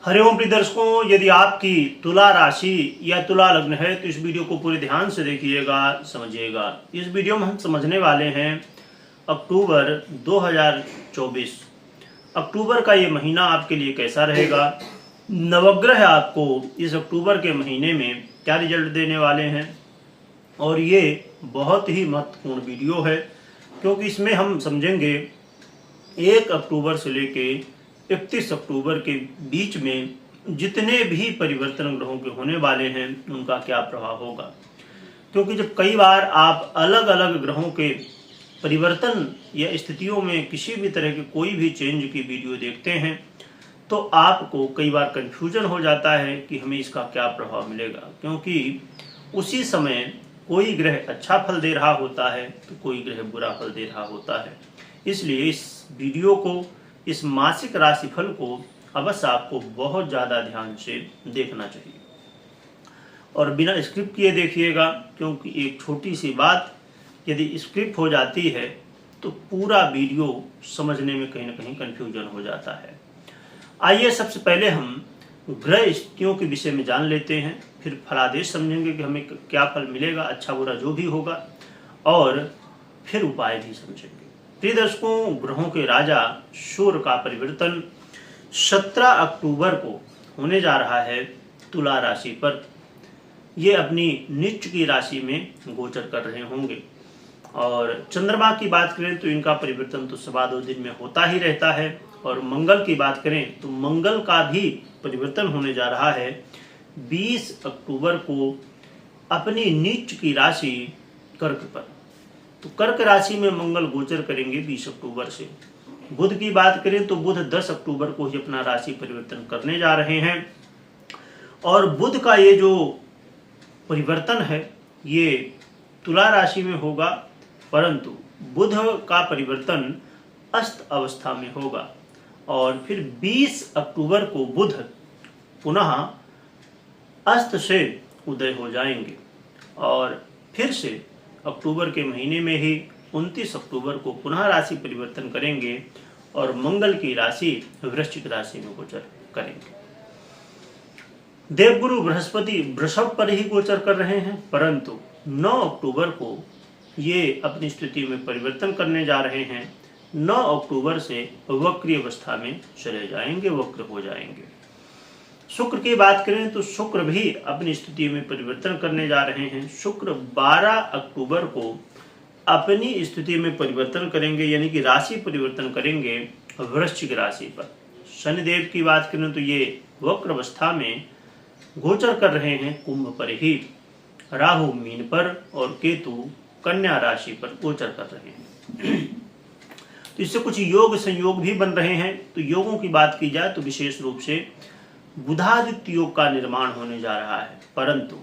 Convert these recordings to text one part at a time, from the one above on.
हरिओम प्रिय दर्शकों, यदि आपकी तुला राशि या तुला लग्न है तो इस वीडियो को पूरे ध्यान से देखिएगा, समझिएगा। इस वीडियो में हम समझने वाले हैं अक्टूबर 2024। अक्टूबर का ये महीना आपके लिए कैसा रहेगा, नवग्रह आपको इस अक्टूबर के महीने में क्या रिजल्ट देने वाले हैं। और ये बहुत ही महत्वपूर्ण वीडियो है क्योंकि इसमें हम समझेंगे 1 अक्टूबर से लेके 31 अक्टूबर के बीच में जितने भी परिवर्तन ग्रहों के होने वाले हैं उनका क्या प्रभाव होगा। क्योंकि जब कई बार आप अलग अलग ग्रहों के परिवर्तन या स्थितियों में किसी भी तरह के कोई भी चेंज की वीडियो देखते हैं तो आपको कई बार कंफ्यूजन हो जाता है कि हमें इसका क्या प्रभाव मिलेगा, क्योंकि उसी समय कोई ग्रह अच्छा फल दे रहा होता है तो कोई ग्रह बुरा फल दे रहा होता है। इसलिए इस वीडियो को, इस मासिक राशिफल को अवश्य आपको बहुत ज़्यादा ध्यान से देखना चाहिए और बिना स्क्रिप्ट किए देखिएगा, क्योंकि एक छोटी सी बात यदि स्क्रिप्ट हो जाती है तो पूरा वीडियो समझने में कहीं ना कहीं कन्फ्यूजन हो जाता है। आइए सबसे पहले हम ग्रह स्थितियों के विषय में जान लेते हैं, फिर फलादेश समझेंगे कि हमें क्या फल मिलेगा, अच्छा बुरा जो भी होगा, और फिर उपाय भी समझेंगे। प्रिय दर्शकों, ग्रहों के राजा सूर्य का परिवर्तन 17 अक्टूबर को होने जा रहा है तुला राशि पर। ये अपनी नीच की राशि में गोचर कर रहे होंगे। और चंद्रमा की बात करें तो इनका परिवर्तन तो सवा 2 दिन में होता ही रहता है। और मंगल की बात करें तो मंगल का भी परिवर्तन होने जा रहा है 20 अक्टूबर को अपनी नीच की राशि कर्क पर। तो कर्क राशि में मंगल गोचर करेंगे 20 अक्टूबर से। बुध की बात करें तो बुध 10 अक्टूबर को ही अपना राशि परिवर्तन करने जा रहे हैं। और बुध का ये जो परिवर्तन है ये तुला राशि में होगा, परंतु बुध का परिवर्तन अस्त अवस्था में होगा। और फिर 20 अक्टूबर को बुध पुनः अस्त से उदय हो जाएंगे और फिर से अक्टूबर के महीने में ही 29 अक्टूबर को पुनः राशि परिवर्तन करेंगे और मंगल की राशि वृश्चिक राशि में गोचर करेंगे। देवगुरु बृहस्पति वृषभ पर ही गोचर कर रहे हैं, परंतु 9 अक्टूबर को ये अपनी स्थिति में परिवर्तन करने जा रहे हैं। 9 अक्टूबर से वक्री अवस्था में चले जाएंगे, वक्र हो जाएंगे। शुक्र की बात करें तो शुक्र भी अपनी स्थिति में परिवर्तन करने जा रहे हैं। शुक्र 12 अक्टूबर को अपनी स्थिति में परिवर्तन करेंगे, यानी कि राशि परिवर्तन करेंगे वृश्चिक राशि पर। शनिदेव की बात करें तो ये वक्र अवस्था में गोचर कर रहे हैं कुंभ पर ही। राहु मीन पर और केतु कन्या राशि पर गोचर कर रहे हैं। तो इससे कुछ योग संयोग भी बन रहे हैं। तो योगों की बात की जाए तो विशेष रूप से बुधादित्य योग का निर्माण होने जा रहा है, परंतु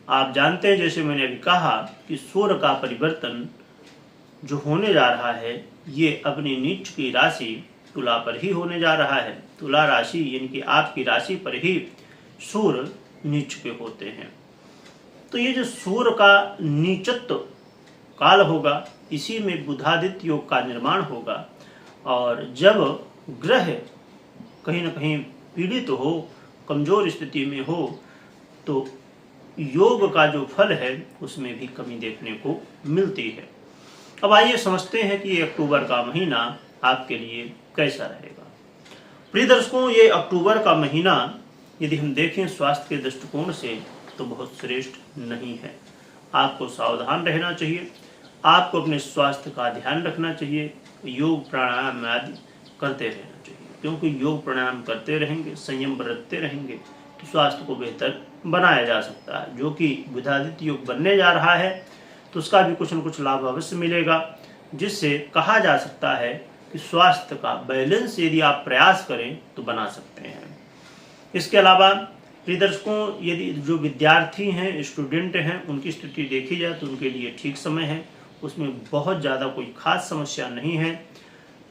आप जानते हैं, जैसे मैंने अभी कहा, कि सूर्य का परिवर्तन जो होने जा रहा है ये अपनी नीच की राशि तुला पर ही होने जा रहा है। तुला राशि यानी कि आपकी राशि पर ही सूर्य नीच के होते हैं। तो ये जो सूर्य का नीचत्व काल होगा, इसी में बुधादित्य योग का निर्माण होगा। और जब ग्रह कहीं ना कहीं पीड़ित हो, कमजोर स्थिति में हो, तो योग का जो फल है उसमें भी कमी देखने को मिलती है। अब आइए समझते हैं कि ये अक्टूबर का महीना आपके लिए कैसा रहेगा। प्रिय दर्शकों, ये अक्टूबर का महीना यदि हम देखें स्वास्थ्य के दृष्टिकोण से तो बहुत श्रेष्ठ नहीं है। आपको सावधान रहना चाहिए, आपको अपने स्वास्थ्य का ध्यान रखना चाहिए, योग प्राणायाम आदि करते रहना चाहिए, क्योंकि योग प्राणायाम करते रहेंगे, संयम बरतते रहेंगे तो स्वास्थ्य को बेहतर बनाया जा सकता है। जो कि बुधादित्य योग बनने जा रहा है तो उसका भी कुछ न कुछ लाभ अवश्य मिलेगा, जिससे कहा जा सकता है कि स्वास्थ्य का बैलेंस यदि आप प्रयास करें तो बना सकते हैं। इसके अलावा प्रिय दर्शकों, यदि जो विद्यार्थी हैं, स्टूडेंट हैं, उनकी स्थिति देखी जाए तो उनके लिए ठीक समय है। उसमें बहुत ज़्यादा कोई खास समस्या नहीं है,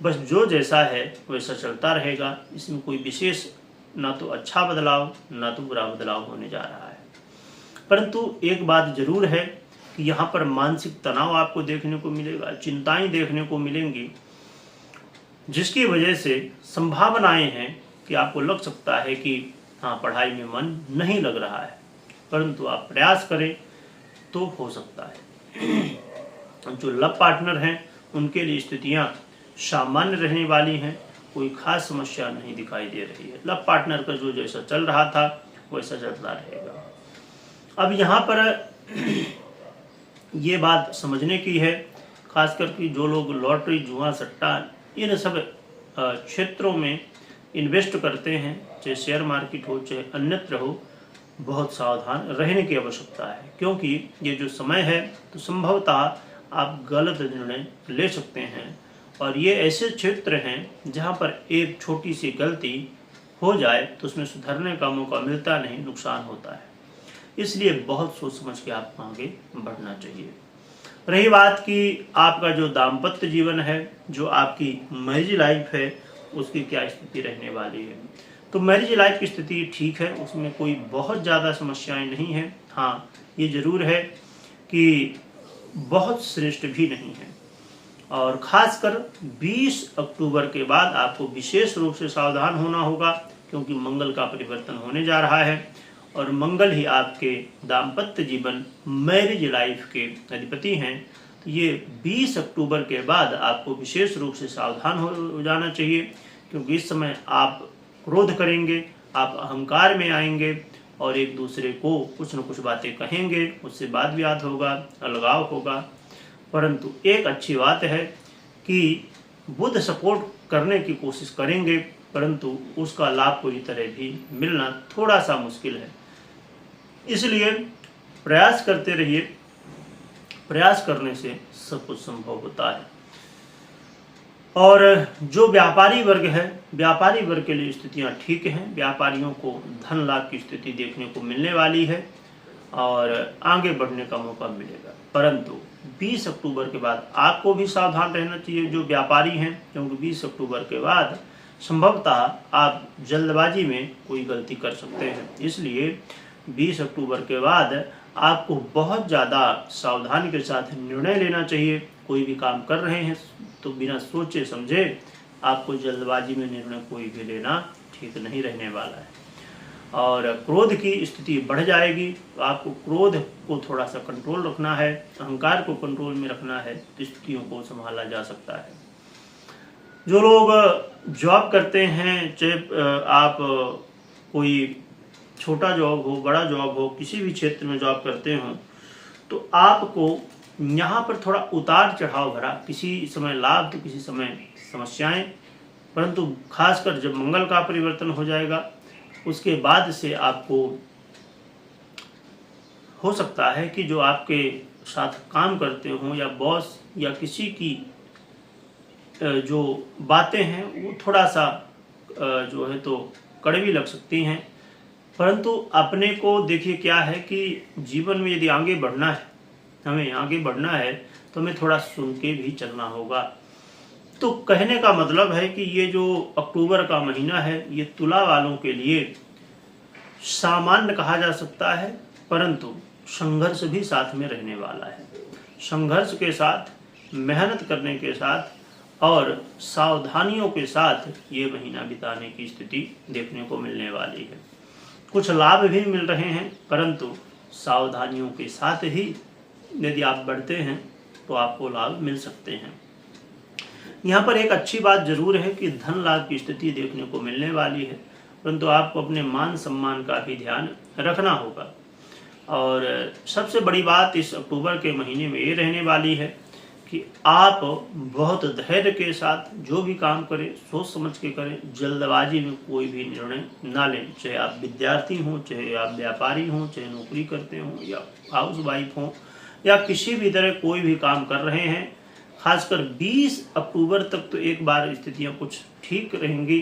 बस जो जैसा है वैसा चलता रहेगा। इसमें कोई विशेष ना तो अच्छा बदलाव ना तो बुरा बदलाव होने जा रहा है। परंतु एक बात जरूर है कि यहाँ पर मानसिक तनाव आपको देखने को मिलेगा, चिंताएं देखने को मिलेंगी, जिसकी वजह से संभावनाएं हैं कि आपको लग सकता है कि हाँ पढ़ाई में मन नहीं लग रहा है, परंतु आप प्रयास करें तो हो सकता है। जो लव पार्टनर हैं उनके लिए स्थितियां सामान्य रहने वाली हैं, कोई खास समस्या नहीं दिखाई दे रही है। लव पार्टनर का जो जैसा चल रहा था वैसा चलता रहेगा। अब यहाँ पर ये बात समझने की है, खासकर कि जो लोग लॉटरी, जुआ, सट्टा इन सब क्षेत्रों में इन्वेस्ट करते हैं, चाहे शेयर मार्केट हो चाहे अन्यत्र हो, बहुत सावधान रहने की आवश्यकता है। क्योंकि ये जो समय है तो संभवतः आप गलत निर्णय ले सकते हैं, और ये ऐसे क्षेत्र हैं जहाँ पर एक छोटी सी गलती हो जाए तो उसमें सुधरने का मौका मिलता नहीं, नुकसान होता है। इसलिए बहुत सोच समझ के आपको आगे बढ़ना चाहिए। रही बात कि आपका जो दाम्पत्य जीवन है, जो आपकी मैरिज लाइफ है, उसकी क्या स्थिति रहने वाली है, तो मैरिज लाइफ की स्थिति ठीक है, उसमें कोई बहुत ज़्यादा समस्याएं नहीं हैं। हाँ, ये ज़रूर है कि बहुत श्रेष्ठ भी नहीं है, और ख़ासकर 20 अक्टूबर के बाद आपको विशेष रूप से सावधान होना होगा, क्योंकि मंगल का परिवर्तन होने जा रहा है, और मंगल ही आपके दाम्पत्य जीवन, मैरिज लाइफ के अधिपति हैं। तो ये 20 अक्टूबर के बाद आपको विशेष रूप से सावधान हो जाना चाहिए, क्योंकि इस समय आप क्रोध करेंगे, आप अहंकार में आएंगे और एक दूसरे को कुछ न कुछ बातें कहेंगे, उससे वाद विवाद होगा, अलगाव होगा। परंतु एक अच्छी बात है कि बुध सपोर्ट करने की कोशिश करेंगे, परंतु उसका लाभ पूरी तरह भी मिलना थोड़ा सा मुश्किल है। इसलिए प्रयास करते रहिए, प्रयास करने से सब कुछ संभव होता है। और जो व्यापारी वर्ग है, व्यापारी वर्ग के लिए स्थितियां ठीक हैं। व्यापारियों को धन लाभ की स्थिति देखने को मिलने वाली है और आगे बढ़ने का मौका मिलेगा। परंतु 20 अक्टूबर के बाद आपको भी सावधान रहना चाहिए जो व्यापारी हैं, क्योंकि 20 अक्टूबर के बाद संभवतः आप जल्दबाजी में कोई गलती कर सकते हैं। इसलिए 20 अक्टूबर के बाद आपको बहुत ज़्यादा सावधानी के साथ निर्णय लेना चाहिए। कोई भी काम कर रहे हैं तो बिना सोचे समझे आपको जल्दबाजी में निर्णय कोई भी लेना ठीक नहीं रहने वाला है। और क्रोध की स्थिति बढ़ जाएगी, तो आपको क्रोध को थोड़ा सा कंट्रोल रखना है, अहंकार को कंट्रोल में रखना है, तो स्थितियों को संभाला जा सकता है। जो लोग जॉब करते हैं, चाहे आप कोई छोटा जॉब हो, बड़ा जॉब हो, किसी भी क्षेत्र में जॉब करते हो, तो आपको यहाँ पर थोड़ा उतार चढ़ाव भरा, किसी समय लाभ तो किसी समय समस्याएं, परंतु खासकर जब मंगल का परिवर्तन हो जाएगा उसके बाद से आपको हो सकता है कि जो आपके साथ काम करते हो या बॉस या किसी की जो बातें हैं वो थोड़ा सा जो है तो कड़वी लग सकती हैं। परंतु अपने को देखिए, क्या है कि जीवन में यदि आगे बढ़ना है, हमें आगे बढ़ना है तो हमें थोड़ा सुन के भी चलना होगा। तो कहने का मतलब है कि ये जो अक्टूबर का महीना है ये तुला वालों के लिए सामान्य कहा जा सकता है, परंतु संघर्ष भी साथ में रहने वाला है। संघर्ष के साथ, मेहनत करने के साथ और सावधानियों के साथ ये महीना बिताने की स्थिति देखने को मिलने वाली है। कुछ लाभ भी मिल रहे हैं, परंतु सावधानियों के साथ ही यदि आप बढ़ते हैं तो आपको लाभ मिल सकते हैं। यहाँ पर एक अच्छी बात जरूर है कि धन लाभ की स्थिति देखने को मिलने वाली है, परंतु आपको अपने मान सम्मान का भी ध्यान रखना होगा। और सबसे बड़ी बात इस अक्टूबर के महीने में ये रहने वाली है कि आप बहुत धैर्य के साथ जो भी काम करें सोच समझ के करें, जल्दबाजी में कोई भी निर्णय ना लें। चाहे आप विद्यार्थी हों, चाहे आप व्यापारी हों, चाहे नौकरी करते हों या हाउस वाइफ हों या किसी भी तरह कोई भी काम कर रहे हैं, खासकर 20 अक्टूबर तक तो एक बार स्थितियां कुछ ठीक रहेंगी,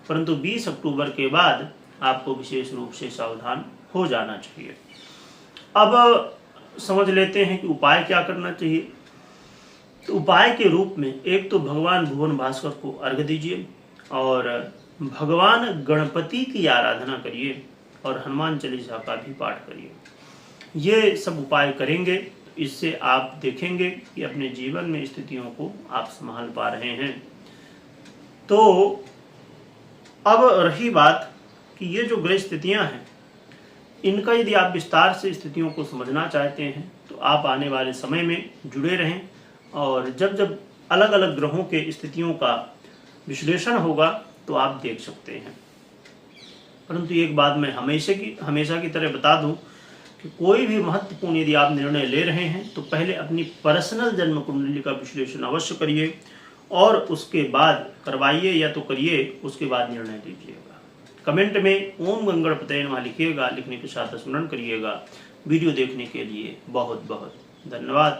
परंतु 20 अक्टूबर के बाद आपको विशेष रूप से सावधान हो जाना चाहिए। अब समझ लेते हैं कि उपाय क्या करना चाहिए। तो उपाय के रूप में एक तो भगवान भुवन भास्कर को अर्घ्य दीजिए और भगवान गणपति की आराधना करिए और हनुमान चालीसा का भी पाठ करिए। ये सब उपाय करेंगे, इससे आप देखेंगे कि अपने जीवन में स्थितियों को आप संभाल पा रहे हैं। तो अब रही बात कि ये जो ग्रह स्थितियां हैं, इनका यदि आप विस्तार से स्थितियों को समझना चाहते हैं तो आप आने वाले समय में जुड़े रहें, और जब जब अलग अलग ग्रहों के स्थितियों का विश्लेषण होगा तो आप देख सकते हैं। परंतु एक बात मैं हमेशा की तरह बता दूं कि कोई भी महत्वपूर्ण यदि आप निर्णय ले रहे हैं तो पहले अपनी पर्सनल जन्म कुंडली का विश्लेषण अवश्य करिए, और उसके बाद करवाइए या तो करिए, उसके बाद निर्णय लीजिएगा। कमेंट में ओम गंगणपतये नमः लिखिएगा, लिखने के साथ स्मरण करिएगा। वीडियो देखने के लिए बहुत बहुत धन्यवाद।